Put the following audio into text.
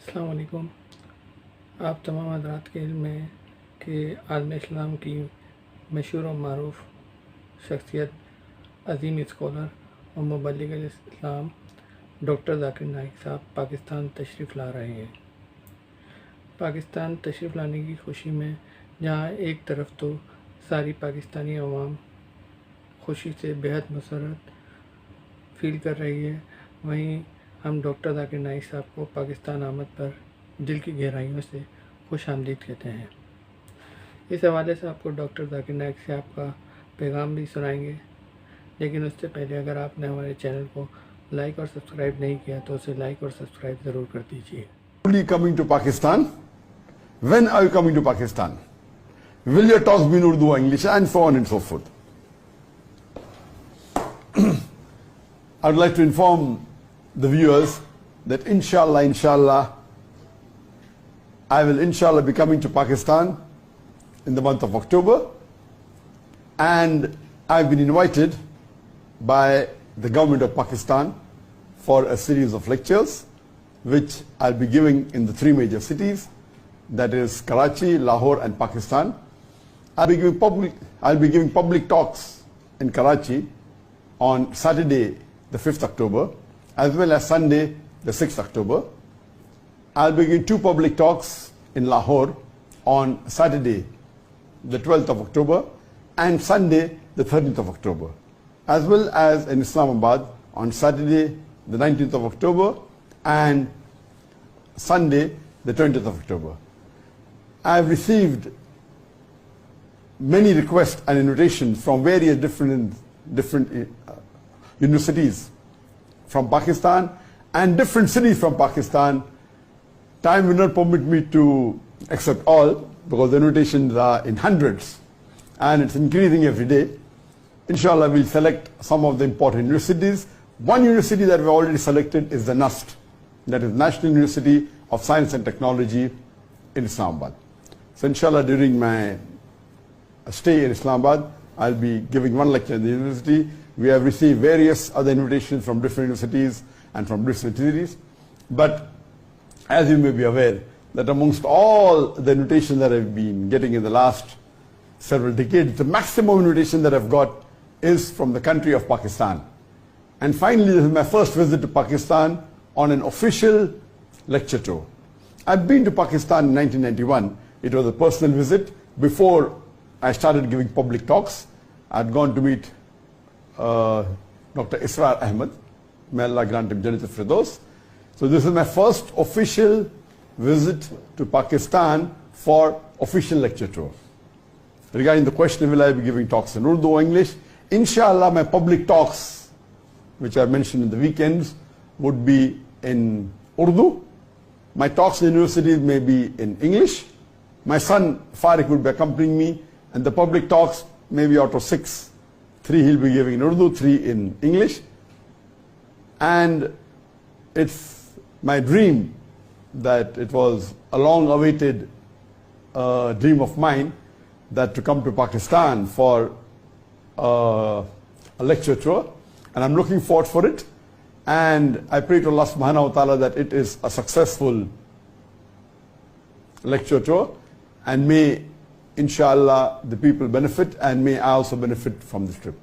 अस्सलाम वालेकुम। आप तमाम हज़रात के इल्म में कि आलम इस्लाम की मशहूर और मारूफ शख्सियत अज़ीम स्कॉलर और मुबल्लिग इस्लाम डॉक्टर ज़ाकिर नाइक साहब पाकिस्तान तशरीफ़ ला रहे हैं। पाकिस्तान तशरीफ़ लाने की खुशी में जहाँ एक तरफ तो सारी पाकिस्तानी अवाम खुशी से बेहद मसरत फ़ील कर रही है, वहीं हम डॉक्टर ज़ाकिर नाइक साहब को पाकिस्तान आमद पर दिल की गहराइयों से खुश आमदीद कहते हैं। इस हवाले से आपको डॉक्टर ज़ाकिर नाइक से आपका पैगाम भी सुनाएंगे, लेकिन उससे पहले अगर आपने हमारे चैनल को लाइक और सब्सक्राइब नहीं किया तो उसे लाइक और सब्सक्राइब ज़रूर कर दीजिए। Coming to Pakistan? When are you coming to Pakistan? Will your talks be in Urdu or English, and so on and so forth? I would like to inform the viewers that inshallah, I will inshallah be coming to Pakistan in the month of October, and I've been invited by the government of Pakistan for a series of lectures which I'll be giving in the three major cities, that is Karachi, Lahore and Pakistan. I'll be giving public talks in Karachi on Saturday the 5th October as well as Sunday the 6th October. I'll be giving two public talks in Lahore on Saturday the 12th of October and Sunday the 13th of October, as well as in Islamabad on Saturday the 19th of October and Sunday the 20th of October. I have received many requests and invitations from various different universities from Pakistan and different cities from Pakistan. Time will not permit me to accept all because the invitations are in hundreds and it's increasing every day. Inshallah, we'll select some of the important universities. One university that we've already selected is the NUST, that is National University of Science and Technology in Islamabad. So inshallah, during my stay in Islamabad, I'll be giving one lecture in the university. We have received various other invitations from different universities and from different cities. But as you may be aware, that amongst all the invitations that I've been getting in the last several decades, the maximum invitation that I've got is from the country of Pakistan. And finally, this is my first visit to Pakistan on an official lecture tour. I've been to Pakistan in 1991. It was a personal visit. Before I started giving public talks, I'd gone to meet Dr. Israr Ahmed. May Allah grant him Jannat al-Firdaus. So this is my first official visit to Pakistan for official lecture tour. Regarding the question, will I be giving talks in Urdu or English? Inshallah, my public talks, which I mentioned in the weekends, would be in Urdu. My talks in universities may be in English. My son Farik would be accompanying me, and the public talks, maybe out of 6, 3 he'll be giving in Urdu, 3 in English. And it's my dream that it was a long-awaited dream of mine that to come to Pakistan for a lecture tour, and I'm looking forward for it. And I pray to Allah subhanahu wa ta'ala that it is a successful lecture tour, and may inshallah the people benefit, and may I also benefit from this trip.